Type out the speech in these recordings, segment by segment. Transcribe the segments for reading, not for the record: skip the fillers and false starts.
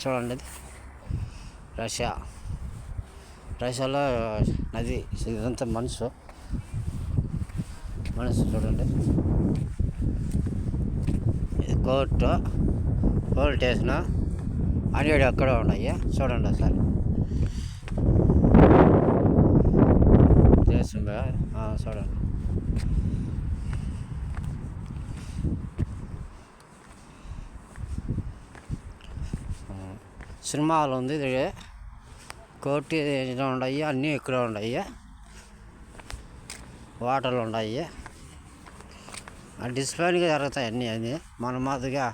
చూడండి రష్యాలో నది, ఇదంతా మనసు చూడండి. ఇది కోర్టు, పోలీస్ స్టేషన్ అన్నీ అక్కడ ఉన్నాయి. చూడండి ఒకసారి చేస్తుందా చూడండి. సినిమా హాల్ ఉంది. ఇది కోర్టు ఉన్నాయి, అన్నీ ఇక్కడ ఉన్నాయి. వాటర్లు ఉన్నాయి, డిసిప్లైన్గా జరుగుతాయి అన్నీ మన మాదిరిగా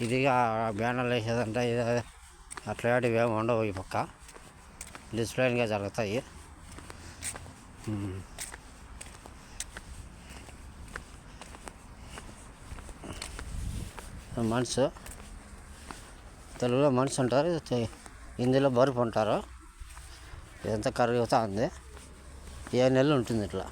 ఇదిగా బ్యానర్లు వేసేదంటే ఇది అట్లాంటివి ఏమి ఉండవు. ఈ పక్క డిసిప్లైన్గా జరుగుతాయి. మనసు తెలుగులో మనసు అంటారు, హిందీలో బరుపు అంటారు. ఇదంతా కరుగుతూ ఉంది. 7 నెలలు ఉంటుంది ఇట్లా.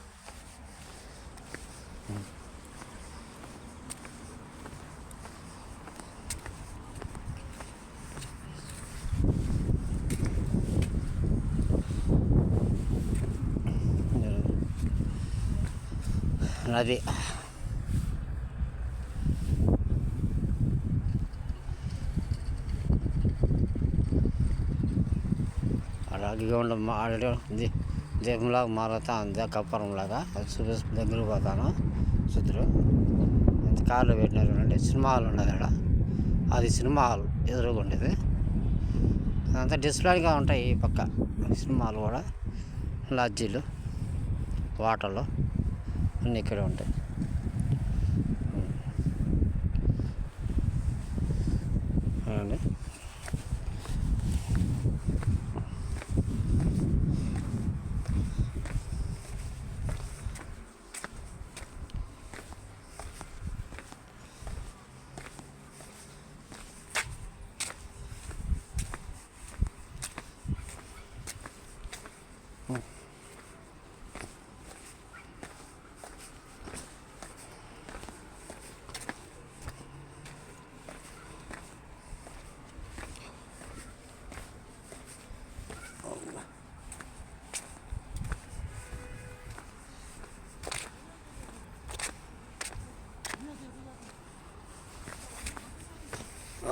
నది అలాగే దీపంలాగా మారుతా ఉంది, కప్పరంలాగా. దగ్గరకు పోతాను సుతురు. ఇంత కార్లో పెట్టినారు అండి. సినిమా హాల్ ఉండదు అక్కడ, అది సినిమా హాల్ ఎదురుగా ఉండేది. అదంతా డిస్ప్లేగా ఉంటాయి. ఈ పక్క సినిమా హాల్ కూడా, లాడ్జీలు, వాటర్లు అన్నీ ఇక్కడే ఉంటాయి. అండి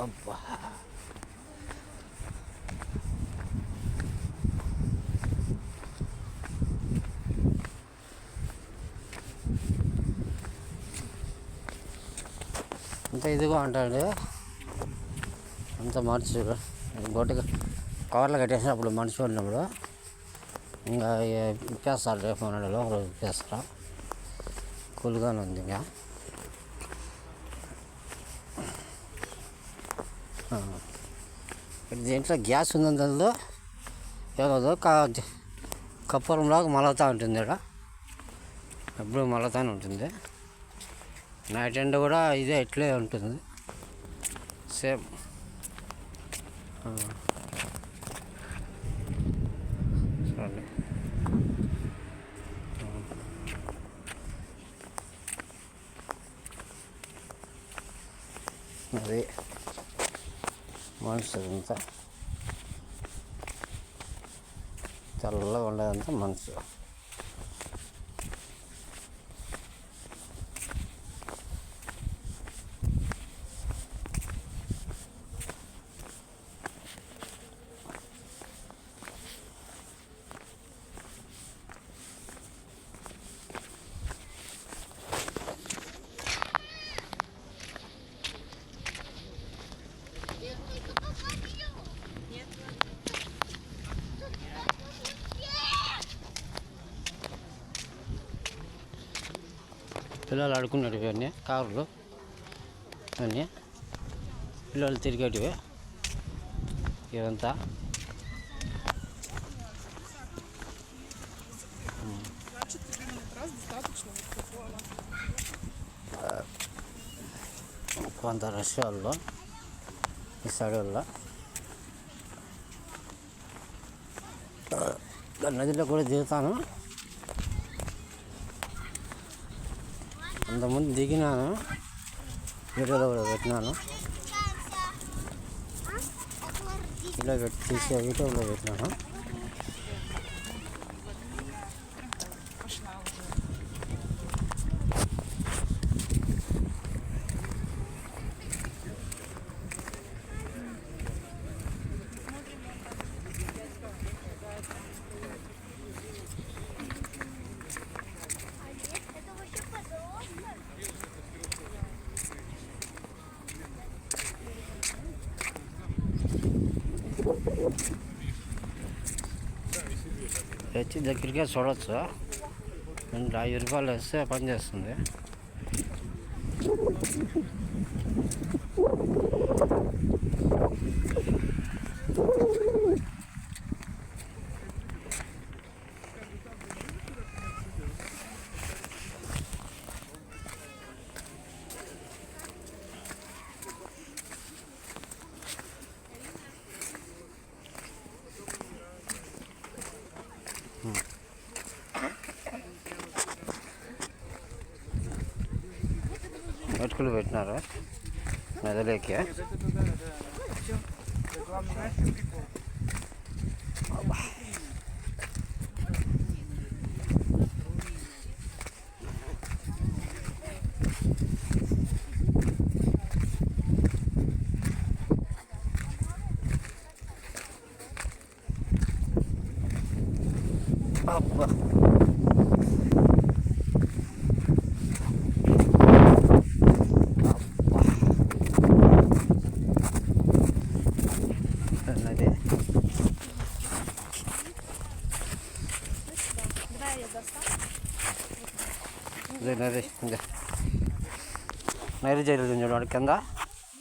అబ్బా అంత ఇదిగా ఉంటాడు. అంత మనిషి బొట్టుగా కవర్లు కట్టేసినప్పుడు మనిషి ఉన్నప్పుడు ఇంకా ఇప్పేస్తారు. రేపు మనలో ఒకరోజు ఇప్పేస్తారు. కూల్గానే ఉంది. ఇంకా దీంట్లో గ్యాస్ ఉందని తెలుదు, ఏదో కప్పరంలాగా మలగుతూ ఉంటుంది. ఇక్కడ ఎప్పుడు మలగుతూనే ఉంటుంది. నైట్ ఎండ్ కూడా ఇదే ఇట్లే ఉంటుంది సేమ్. చూడండి అది మనసు అంతా తెల్లగా ఉండేదంతా మనసు. పిల్లలు ఆడుకునేటివి అన్నీ, కార్లు అన్నీ పిల్లలు తిరిగేటివి. ఇదంతా కొంత రష్ వాళ్ళు ఈ సైడ్ వల్ల నదిలో కూడా దిగుతాను. అంతకుముందు దిగినాను, వీడియోలో కూడా పెట్టినాను. ఇలా పెట్టి తీసి యూట్యూబ్లో పెట్టినాను. తెచ్చి దగ్గరికే చూడవచ్చు. 5 రూపాయలు వేస్తే పనిచేస్తుంది. మెటుకులు పెట్టినారు మెదలేకి. అబ్బా నది నైరు జైలు చూడండి. కింద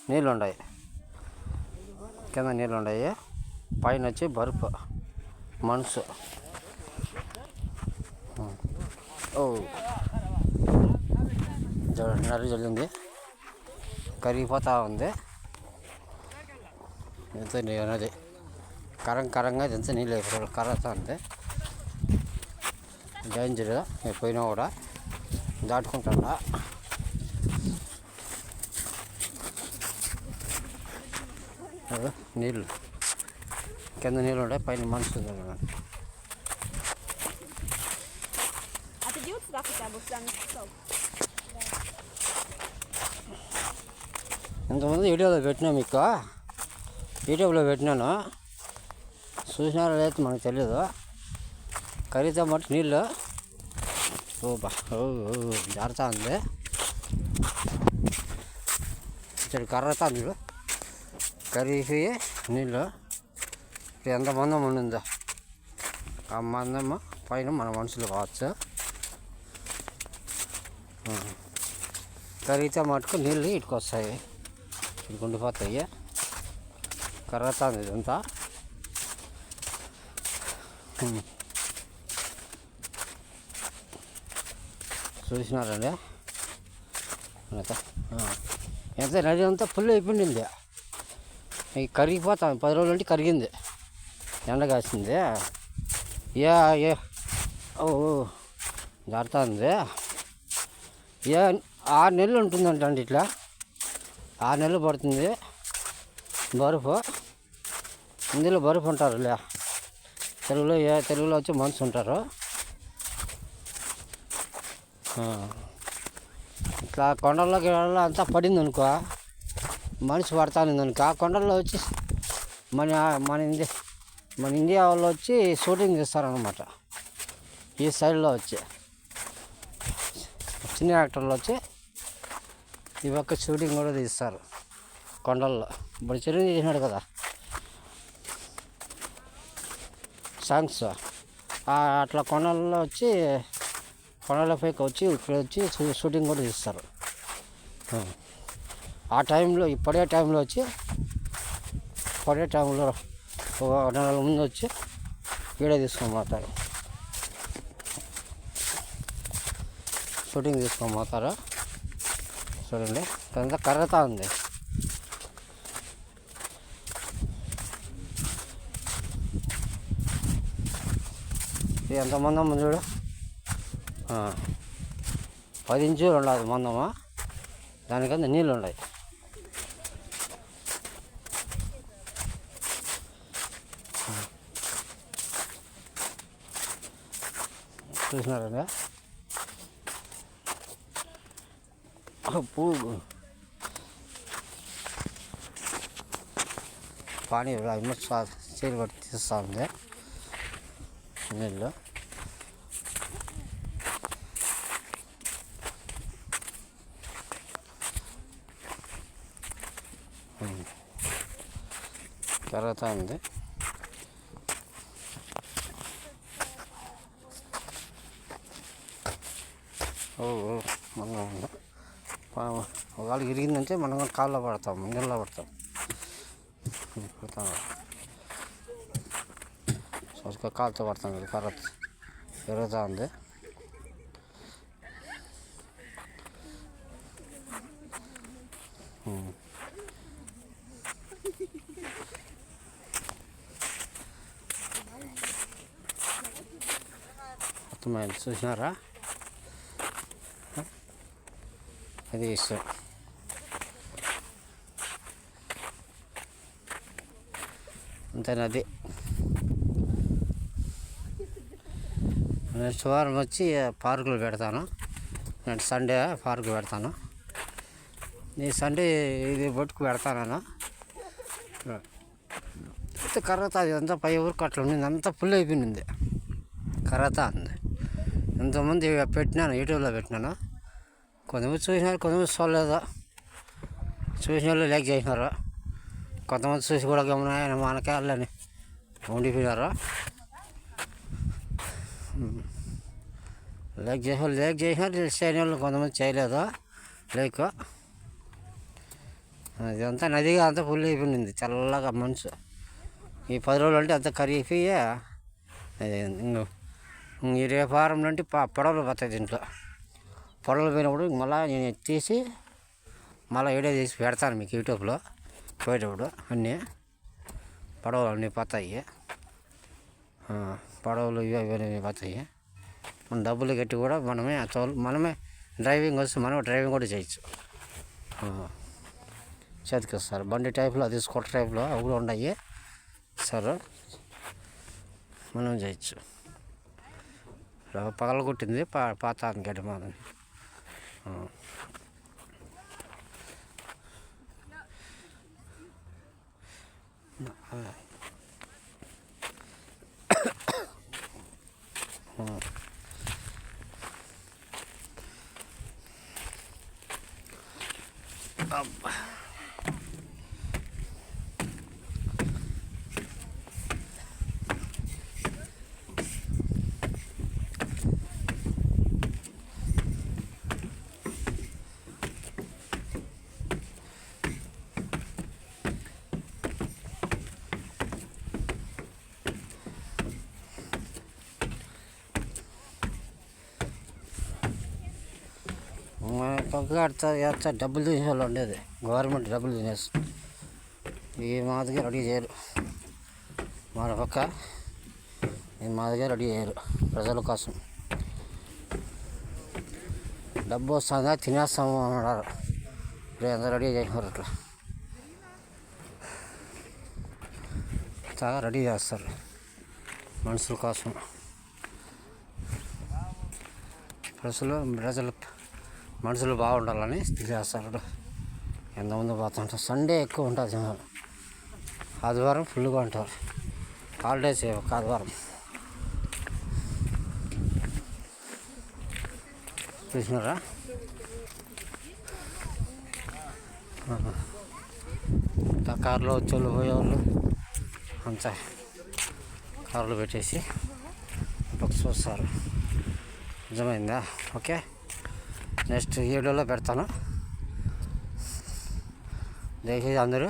నీళ్ళు ఉన్నాయి, పైన వచ్చి బరుపు మనసు. చూడండి నది జల్లింది, కరిగిపోతూ ఉంది. ఎంత నది కరంగా ఎంత నీళ్ళు అయిపోయి కరుగుతూ ఉంది. డేంజర్ పోయినా కూడా దాటుకుంటా. నీళ్ళు కింద నీళ్ళు ఉంటాయి, పైన మనసు. ఇంతకుముందు వీడియోలో పెట్టినా, మీకు యూట్యూబ్లో పెట్టినాను, చూసినారో లేదు మనకు తెలియదు. కరిగితే మటు నీళ్ళు జారుతా ఉంది. ఇక్కడ కర్రతా నీళ్ళు కరిగిపోయి నీళ్ళు ఎంత మందం ఉండిందో ఆ మందము పైన మన మనుషులు కావచ్చు. కరిగితే మటుకు నీళ్ళు ఇటుకు వస్తాయి, ఇటుకు ఉండిపోతాయి. కర్రతా ఉంది ఇదంతా. చూసినారండి ఎంత నది అంతా ఫుల్ అయిపోయింది. కరిగిపోతాం 10 రోజులు అంటే కరిగింది, ఎండ కాసింది. జారుతా ఉంది. 6 నెలలు ఉంటుందంటండి, ఇట్లా 6 నెలలు పడుతుంది బరువు. ఇందులో బరువు ఉంటారు తెలుగులో వచ్చి మనుషు ఉంటారు. ఇట్లా కొండల్లోకి అంతా పడింది అనుకో, మనిషి పడతాను అనుకో. ఆ కొండల్లో వచ్చి మన ఇండియా వాళ్ళు వచ్చి షూటింగ్ చేస్తారనమాట. ఈ సైడ్లో వచ్చి చిన్న యాక్టర్లు వచ్చి ఈ పక్క షూటింగ్ కూడా తీస్తారు కొండల్లో. ఇప్పుడు చిరంజీవి చేసినాడు కదా సాంగ్స్, అట్లా కొండల్లో వచ్చి కొండలపైకి వచ్చి ఇక్కడ వచ్చి షూటింగ్ కూడా తీస్తారు. ఆ టైంలో పడే టైంలో ఒక నెల ముందు వచ్చి వీడియో తీసుకొని పోతారు, షూటింగ్ తీసుకొని పోతారు. చూడండి అంతా కర్రతా ఉంది. ఎంతమంది అమ్మ చూడు, 10 ఇంచులు ఉండదు మందమా, దానికన్నా నీళ్ళు ఉన్నాయి. చూసినారండి పువ్వు పానీ చేరు పట్టి తీస్తూ ఉంది నీళ్ళు. పెరుగుతూ ఉంది. మనం ఒకవేళ ఇరిగిందంటే మనం కాళ్ళలో పడతాం, నీళ్ళలో పడతాం. సరిగ్గా కాలుతో పడతాం కదా, కర్ర పెరుగుతూ ఉంది. మొత్తం చూసినారా, అది ఇష్టం. అంతేనది. నెక్స్ట్ వారం వచ్చి పార్కులు పెడతాను. నేను సండే పార్కు పెడతాను. ఈ సండే ఇది బొట్టుకు పెడతాను. కర్రతా ఇదంతా పై ఊరికి అట్లా ఉండింది, అంతా ఫుల్ అయిపోయింది. కర్రతా ఉంది. ఎంతోమంది పెట్టినాను, యూట్యూబ్లో పెట్టినాను. కొంతమంది చూసినారు, కొంతమంది చూడలేదు. చూసిన వాళ్ళు లైక్ చేసినారు, కొంతమంది చూసి కూడా గమనాయన మనకేళ్ళని ఉండిపోయినారు. లైక్ చేసినారు, చేయని వాళ్ళు కొంతమంది చేయలేదు లైక్. ఇదంతా నదిగా అంతా ఫుల్ అయిపోయింది, చల్లగా మనసు. ఈ 10 రోజులు అంటే అంతా కరిగిపోయి ఈ రేపు వారం నుండి పొడవలు పోతాయి. దీంట్లో పొడవలు పోయినప్పుడు మళ్ళీ నేను తీసి మళ్ళీ వీడియో తీసి పెడతాను మీకు యూట్యూబ్లో పోయేటప్పుడు. అన్నీ పడవలు అన్నీ పోతాయి, పడవలు ఇవన్నీ పోతాయి. మన డబ్బులు కట్టి కూడా మనమే డ్రైవింగ్ వస్తే మనం డ్రైవింగ్ కూడా చేయొచ్చు. చేతికి వస్తారు బండి టైప్లో, అది స్కూటర్ టైప్లో అవి కూడా ఉన్నాయి సార్, మనం చేయొచ్చు. పగల కొట్టింది పాతాను గడ్డి మాదని. అబ్బా పక్క డబ్బులు తినే వాళ్ళు ఉండేది, గవర్నమెంట్ డబ్బులు తినేస్తుంది. ఈ మాదిగా రెడీ చేయరు, మన పక్క ఈ మాదిగా రెడీ చేయరు. ప్రజల కోసం డబ్బు వస్తుందా తినేస్తాము అన్నారు, ఇప్పుడు ఎంత రెడీ చేసినారు అట్లా చాలా రెడీ చేస్తారు మనుషుల కోసం. ప్రజలు మనుషులు బాగుండాలని చేస్తారు. ఎంతమంది పోతుంటారు. సండే ఎక్కువ ఉంటుంది జనాలు, ఆదివారం ఫుల్గా ఉంటారు. హాలిడేస్ ఒక ఆదివారం. చూసినారా, కార్లో వచ్చేవాళ్ళు పోయేవాళ్ళు అంతా కార్లు పెట్టేసి ఒక చూస్తారు. నిజమైందా? ఓకే, నెక్స్ట్ వీడియోలో పెడతాను. దయచేసి అందరూ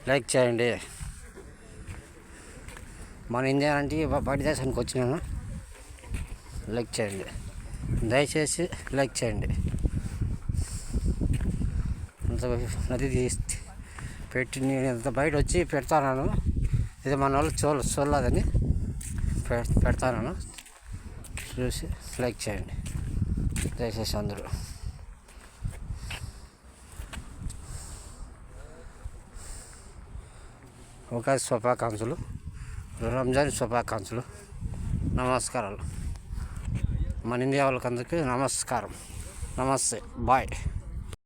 లైక్ చేయండి. మన ఇండియా అంటే బయట దేశానికి వచ్చినాను, లైక్ చేయండి. దయచేసి లైక్ చేయండి. అంత నది పెట్టి నేను ఇంత బయట వచ్చి పెడతాను. ఇది మన వాళ్ళు చూడలేదని పెడతాను. చూసి లైక్ చేయండి దయచేసి అందరూ. ఉగాది శుభాకాంక్షలు, రంజాన్ శుభాకాంక్షలు, నమస్కారాలు. మన ఇండియా వాళ్ళకందరికీ నమస్కారం, నమస్తే, బాయ్.